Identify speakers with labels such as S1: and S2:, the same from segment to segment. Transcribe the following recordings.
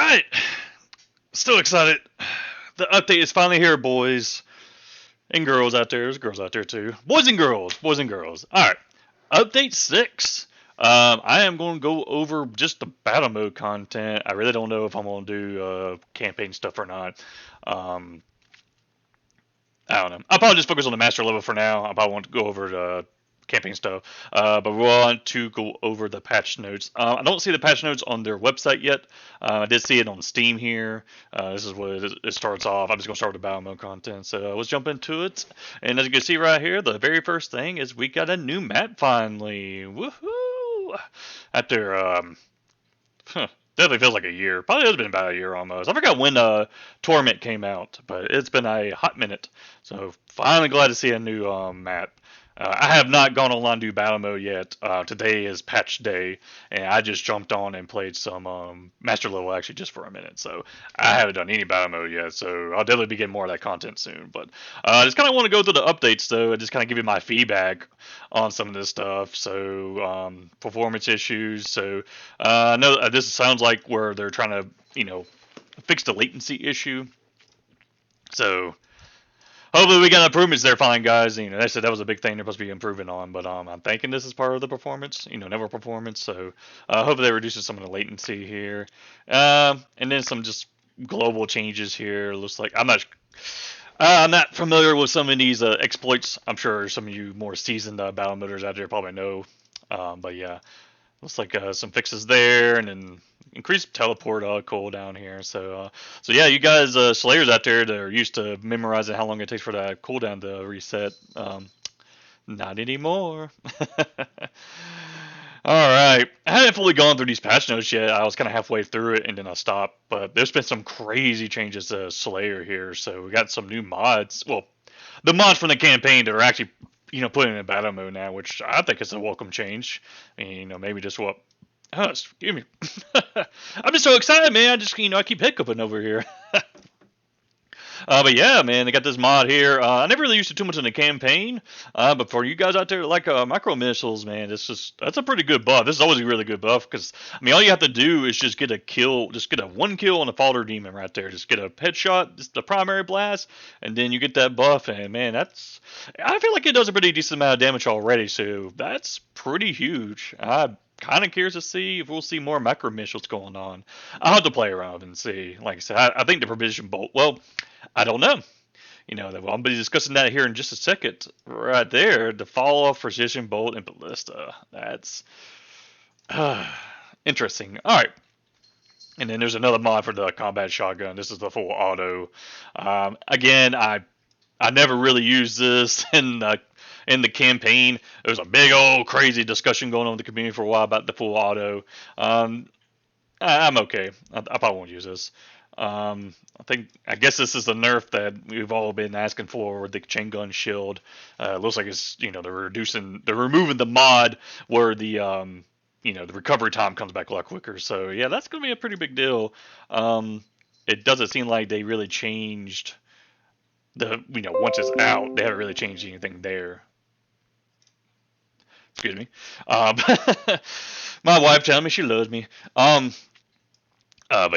S1: Alright, still excited. The update is finally here, boys and girls out there. There's girls out there too. Boys and girls. Boys and girls. Alright, update 6. I am going to go over just the battle mode content. I really don't know if I'm going to do campaign stuff or not. I don't know. I'll probably just focus on the master level for now. I probably want to go over the campaign stuff. But we want to go over the patch notes. I don't see the patch notes on their website yet. I did see it on Steam here. This is what it starts off. I'm just going to start with the battle mode content. So let's jump into it. And as you can see right here, the very first thing is we got a new map finally. Woohoo! After, definitely feels like a year. Probably has been about a year almost. I forgot when Torment came out, but it's been a hot minute. So finally glad to see a new map. I have not gone online to do battle mode yet. Today is patch day, and I just jumped on and played some master level actually just for a minute. So I haven't done any battle mode yet. So I'll definitely be getting more of that content soon. But I just kind of want to go through the updates though, and just kind of give you my feedback on some of this stuff. So performance issues. So I know this sounds like where they're trying to fix the latency issue. So hopefully we got improvements there, fine guys. They said that was a big thing they're supposed to be improving on, but I'm thinking this is part of the performance, network performance. So hopefully that reduces some of the latency here, and then some just global changes here. Looks like I'm not familiar with some of these exploits. I'm sure some of you more seasoned battle moders out there probably know, but yeah. Looks like some fixes there, and then increased teleport cooldown here. So yeah, you guys Slayers out there that are used to memorizing how long it takes for that cooldown to reset, not anymore. All right, I haven't fully gone through these patch notes yet. I was kind of halfway through it, and then I stopped. But there's been some crazy changes to Slayer here. So we got some new mods. Well, the mods from the campaign that are actually put in battle mode now, which I think is a welcome change. I mean, maybe just what. Oh, excuse me. I'm just so excited, man. I just, I keep hiccuping over here. But yeah, man, they got this mod here. I never really used it too much in the campaign, but for you guys out there like micro missiles, man, that's a pretty good buff. This is always a really good buff because all you have to do is just get a kill, just get a one kill on a Falter Demon right there. Just get a headshot, just the primary blast, and then you get that buff. And man, I feel like it does a pretty decent amount of damage already. So that's pretty huge. I'm kind of curious to see if we'll see more micro missiles going on. I'll have to play around and see. Like I said, I think the Provision Bolt. Well, I don't know. I'll be discussing that here in just a second. Right there, the fall off precision bolt and ballista. That's interesting. All right, and then there's another mod for the combat shotgun. This is the full auto. Again, I never really used this in the campaign. There was a big old crazy discussion going on in the community for a while about the full auto. I'm okay. I probably won't use this. I guess this is the nerf that we've all been asking for with the chain gun shield. Looks like it's they're removing the mod where the the recovery time comes back a lot quicker. So yeah, that's gonna be a pretty big deal. It doesn't seem like they really changed once it's out, they haven't really changed anything there. Excuse me. My wife telling me she loves me. But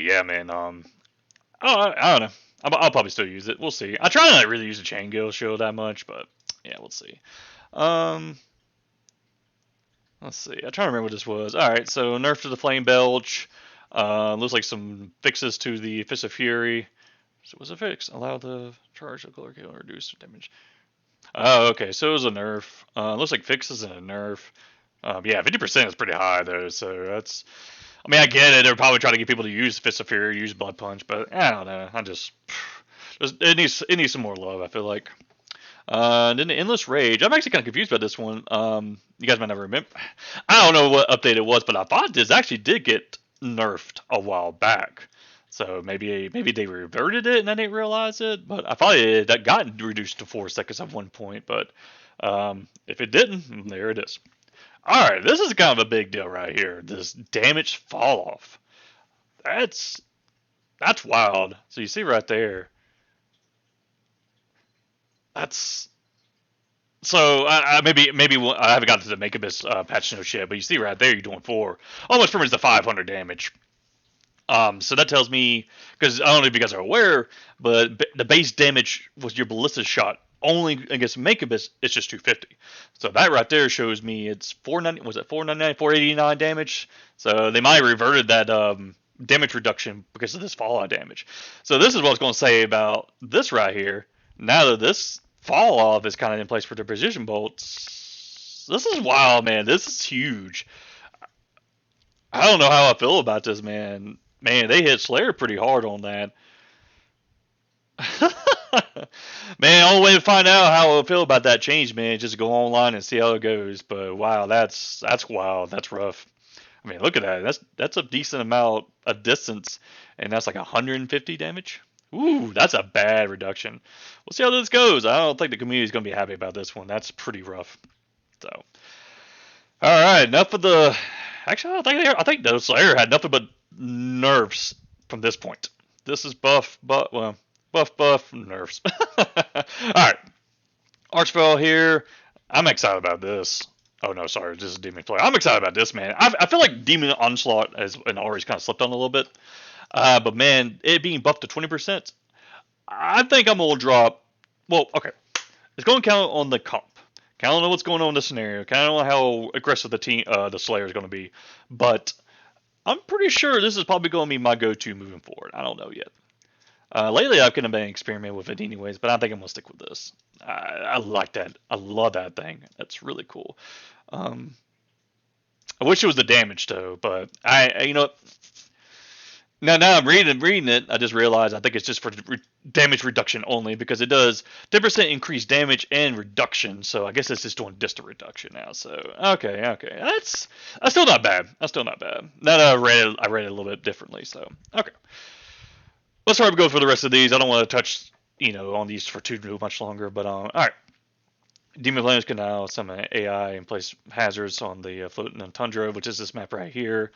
S1: yeah, man. I don't know. I'll probably still use it. We'll see. I try not to really use the chain gun shield that much, but yeah, we'll see. Let's see. I'm trying to remember what this was. All right, so nerf to the flame belch. Looks like some fixes to the fist of fury. So what's a fix? Allow the charge of color kill reduce damage. Oh, okay. So it was a nerf. Looks like fixes and a nerf. Yeah, 50% is pretty high though. So that's. I get it. They're probably trying to get people to use Fist of Fury, use Blood Punch, but I don't know. It needs some more love. I feel like. Then the Endless Rage. I'm actually kind of confused about this one. You guys might not remember. I don't know what update it was, but I thought this actually did get nerfed a while back. So maybe they reverted it and I didn't realize it. But I thought that got reduced to 4 seconds at one point. But if it didn't, there it is. All right, this is kind of a big deal right here. This damage fall off. That's wild. So you see right there. That's so maybe I haven't got to the Makabis patch notes yet, but you see right there you're doing 4, almost pretty much the 500 damage. So that tells me, because I don't know if you guys are aware, but the base damage with your ballista shot only against Makabis, it's just 250. So that right there shows me it's 490. Was it 499, 489 damage? So they might have reverted that damage reduction because of this fallout damage. So this is what I was going to say about this right here. Now that this fall off is kind of in place for the precision bolts, this is wild, man. This is huge. I don't know how I feel about this, man. Man, they hit Slayer pretty hard on that. Man, only way to find out how I feel about that change, man, just go online and see how it goes. But wow, that's wild. That's rough. I mean, look at that. That's a decent amount of distance, and that's like 150 damage. Ooh, that's a bad reduction. We'll see how this goes. I don't think the community is going to be happy about this one. That's pretty rough. So, all right, enough of the. Actually, I think the Slayer had nothing but nerfs from this point. This is buff, but well, buff nerfs. All right, Archville here. I'm excited about this. Oh no, sorry, this is Demon Slayer. I'm excited about this, man. I feel like Demon Onslaught has and Ari's kind of slipped on a little bit, but man, it being buffed to 20%, I think I'm gonna drop. Well, okay, it's going to count on the comp. Kind of know what's going on in the scenario. Kind of know how aggressive the Slayer is going to be, but I'm pretty sure this is probably going to be my go-to moving forward. I don't know yet. Lately, I've kind of been experimenting with it anyways, but I think I'm going to stick with this. I like that. I love that thing. That's really cool. I wish it was the damage though, but you know, now I'm reading it. I just realized I think it's just for damage reduction only because it does 10% increased damage and reduction. So I guess it's just doing distant reduction now. So okay, that's still not bad. Now that I read it a little bit differently. So okay, let's try to go for the rest of these. I don't want to touch on these for too much longer. But all right. Demon Flames can now summon AI and place hazards on the floating Tundra, which is this map right here.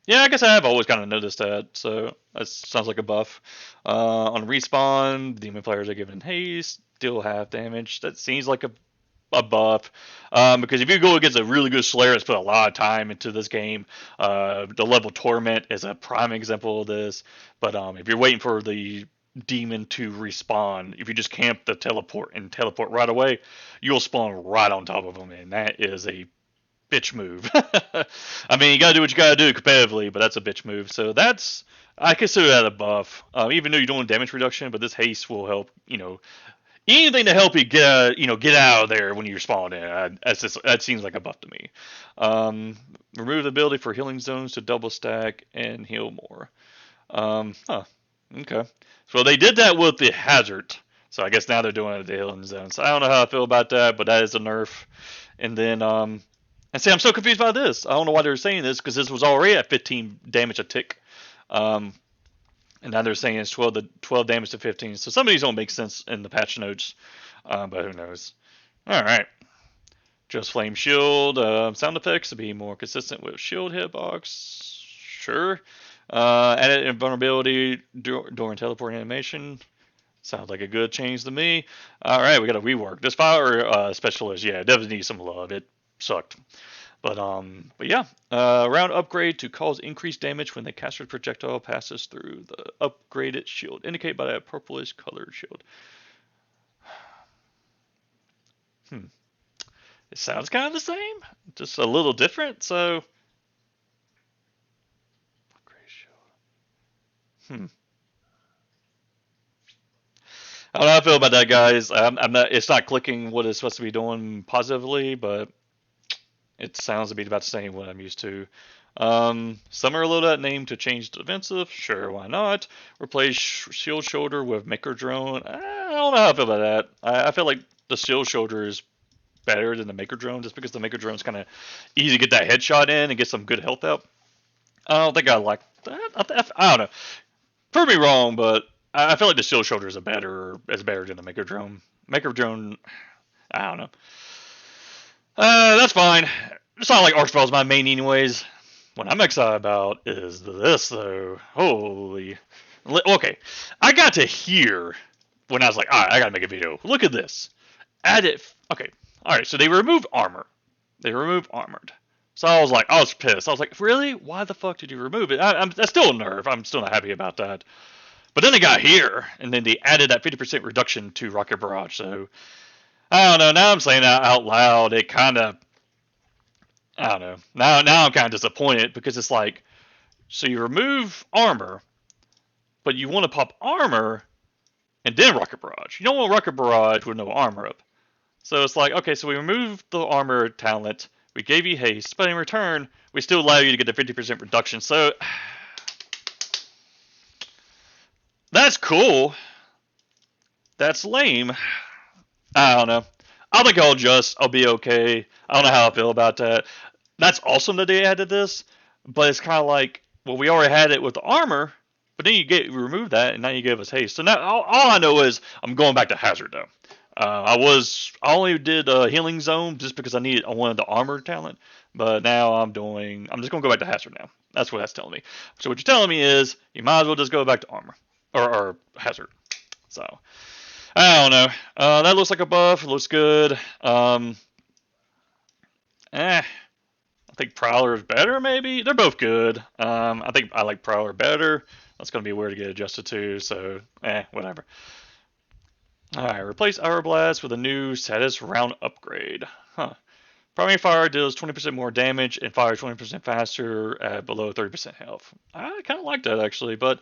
S1: Yeah, I guess I have always kind of noticed that, so that sounds like a buff. On respawn, demon players are given haste, deal half damage. That seems like a buff, because if you go against a really good Slayer that's put a lot of time into this game, the level Torment is a prime example of this. But if you're waiting for the demon to respawn, if you just camp the teleport and teleport right away, you'll spawn right on top of them, and that is a bitch move. I mean, you gotta do what you gotta do competitively, but that's a bitch move. So I consider that a buff. Even though you're doing damage reduction, but this haste will help. Anything to help you get out of there when you're spawning in. That seems like a buff to me. Remove the ability for healing zones to double stack and heal more. Okay. So they did that with the hazard. So I guess now they're doing it at the healing zone. So I don't know how I feel about that, but that is a nerf. And then and see, I'm so confused by this. I don't know why they're saying this because this was already at 15 damage a tick. And now they're saying it's 12 damage to 15. So some of these don't make sense in the patch notes, but who knows? All right. Just flame shield. Sound effects to be more consistent with shield hitbox. Sure. Added invulnerability during teleporting animation. Sounds like a good change to me. All right, we got to rework this fire specialist. Yeah, it definitely needs some love. It sucked, but yeah. Round upgrade to cause increased damage when the caster's projectile passes through the upgraded shield, indicated by that purplish colored shield. It sounds kind of the same, just a little different. So. I don't know how I feel about that, guys. I'm not. It's not clicking what it's supposed to be doing positively, but it sounds to be about the same what I'm used to. Summer load that name to change to defensive. Sure, why not? Replace shield shoulder with maker drone. I don't know how I feel about that. I feel like the shield shoulder is better than the maker drone, just because the maker drone is kind of easy to get that headshot in and get some good health out. I don't think I like that. I don't know. Prove me wrong, but I feel like the shield shoulder is better than the maker drone. Maker drone, I don't know. That's fine. It's not like Archville is my main anyways. What I'm excited about is this though. Holy. Okay. I got to hear when I was like, alright, I gotta make a video. Look at this. Add it. Okay. Alright, so they removed armor. They removed armored. So I was pissed. I was like, really? Why the fuck did you remove it? That's still a nerf. I'm still not happy about that. But then it got here, and then they added that 50% reduction to Rocket Barrage. So I don't know. Now I'm saying that out loud. It kind of, I don't know. Now I'm kind of disappointed because it's like, so you remove armor, but you want to pop armor and then Rocket Barrage. You don't want Rocket Barrage with no armor up. So it's like, okay, so we removed the armor talent, we gave you haste, but in return, we still allow you to get the 50% reduction. So that's cool. That's lame. I don't know. I think I'll be okay. I don't know how I feel about that. That's awesome that they added this, but it's kind of like, well, we already had it with the armor, but then you remove that, and now you give us haste. So now all I know is I'm going back to Hazard though. I only did Healing Zone just because I wanted the armor talent, but now I'm just gonna go back to Hazard now. That's what that's telling me. So what you're telling me is you might as well just go back to armor or Hazard. So I don't know. That looks like a buff. It looks good. I think Prowler is better, maybe. They're both good. I think I like Prowler better. That's going to be weird to get adjusted to, so, whatever. Alright, replace Hour Blast with a new status round upgrade. Huh. Primary Fire deals 20% more damage and fires 20% faster at below 30% health. I kind of like that, actually, but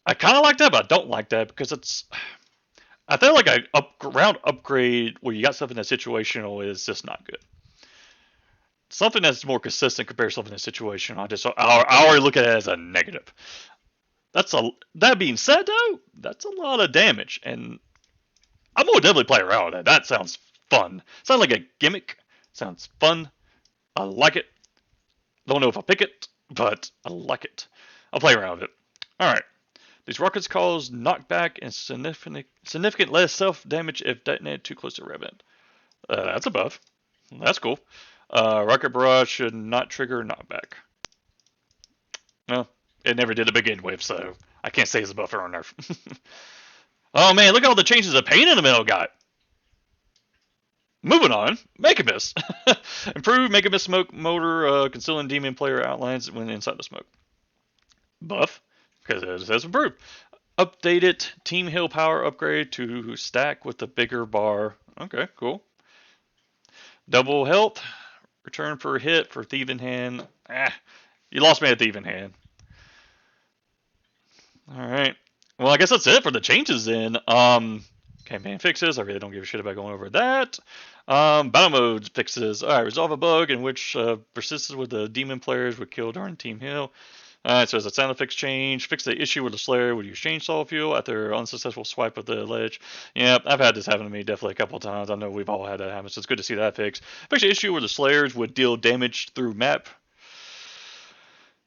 S1: I don't like that because I feel like a round upgrade where you got something that's situational is just not good. Something that's more consistent compared to something that's situational, I already look at it as a negative. That being said, though, that's a lot of damage, and I'm gonna definitely play around with that. That sounds fun. Sounds like a gimmick. Sounds fun. I like it. Don't know if I'll pick it, but I like it. I'll play around with it. Alright. These rockets cause knockback and significant less self-damage if detonated too close to Revenant. That's a buff. That's cool. Rocket Barrage should not trigger knockback. Well, it never did to begin with, so I can't say it's a buffer or nerf. Oh man, look at all the changes of paint in the middle got. Moving on, Megamist. Improve Megamist smoke motor, concealing demon player outlines when inside the smoke. Buff, because it says improve. Updated Team Hill power upgrade to stack with the bigger bar. Okay, cool. Double health. Return per hit for Thieving Hand. You lost me at Thieving Hand. Alright. Well, I guess that's it for the changes then. Campaign fixes. I really don't give a shit about going over that. Battlemode fixes. Alright, resolve a bug in which persisted with the demon players would kill during Team Hill. Alright, so as a sound effects change, fix the issue where the Slayer would use chainsaw fuel after unsuccessful swipe of the ledge. Yep, I've had this happen to me definitely a couple of times. I know we've all had that happen, so it's good to see that fixed. Fix the issue where the Slayers would deal damage through map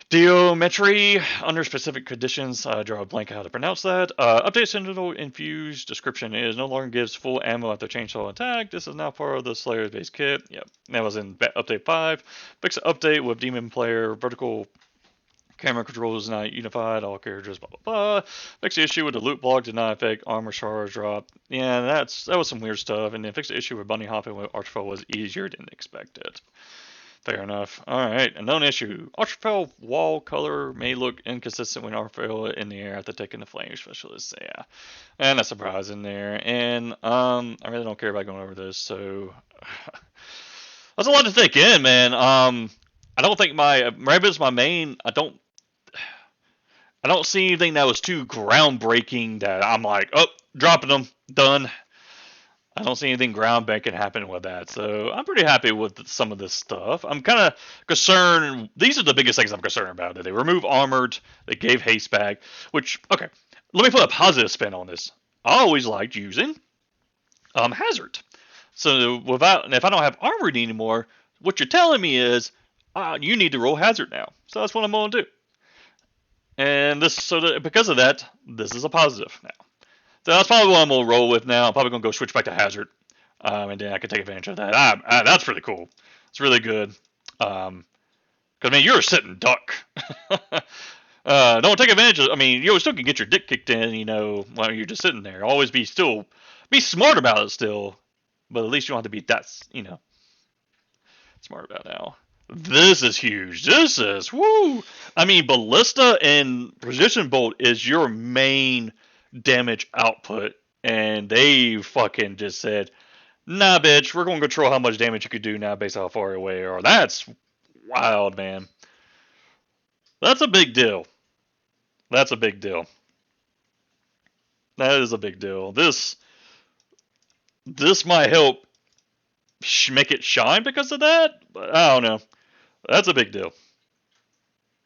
S1: geometry under specific conditions. Draw a blank how to pronounce that. Update Sentinel Infused description is no longer gives full ammo after chainsaw attack. This is now part of the Slayer's base kit. Yep, that was in update 5. Fix the update with demon player vertical camera controls is not unified, all characters, blah, blah, blah. Fix the issue with the loot block did not affect armor charge drop. Yeah, that was some weird stuff. And then fix the issue with bunny hopping with Archfell was easier than expected. Fair enough. Alright, a known issue. Archfell wall color may look inconsistent when Archfell in the air after taking the flame specialist. Yeah, and that's surprising there. And I really don't care about going over this, so that's a lot to take in, man. I don't think Rabbit's my main. I don't see anything that was too groundbreaking that I'm like, oh, dropping them, done. I don't see anything groundbreaking happening with that, so I'm pretty happy with some of this stuff. I'm kind of concerned. These are the biggest things I'm concerned about. That they remove armored, they gave haste back, which, okay, let me put a positive spin on this. I always liked using hazard. So if I don't have armored anymore, what you're telling me is you need to roll hazard now. So that's what I'm going to do. And because of that, this is a positive now. So that's probably what I'm going to roll with now. I'm probably going to go switch back to hazard. And then I can take advantage of that. That's pretty cool. It's really good. Because, I mean, you're a sitting duck. Don't take advantage of, I mean, you still can get your dick kicked in, while you're just sitting there. Always be smart about it still. But at least you don't have to be that, smart about it now. This is huge. This is woo. I mean, ballista and precision bolt is your main damage output, and they fucking just said, "Nah, bitch, we're going to control how much damage you could do now based on how far away you are." That's wild, man. That's a big deal. That's a big deal. That is a big deal. This might help make it shine because of that. But I don't know. That's a big deal.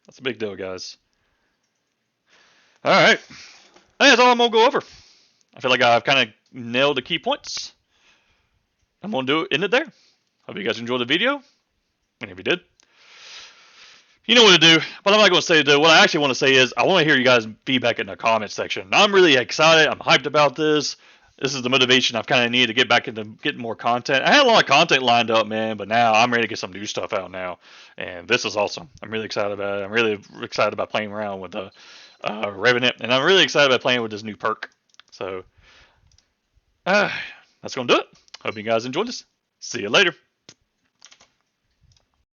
S1: That's a big deal, guys. All right. I think that's all I'm gonna go over. I feel like I've kind of nailed the key points. I'm gonna end it there. Hope you guys enjoyed the video. And if you did, you know what to do. But I'm not going to say though. What I actually want to say is I want to hear you guys' feedback in the comments section. I'm really excited. I'm hyped about this. This is the motivation I've kind of needed to get back into getting more content. I had a lot of content lined up, man, but now I'm ready to get some new stuff out now, and this is awesome. I'm really excited about it. I'm really excited about playing around with the Revenant, and I'm really excited about playing with this new perk. So that's going to do it. Hope you guys enjoyed this. See you later.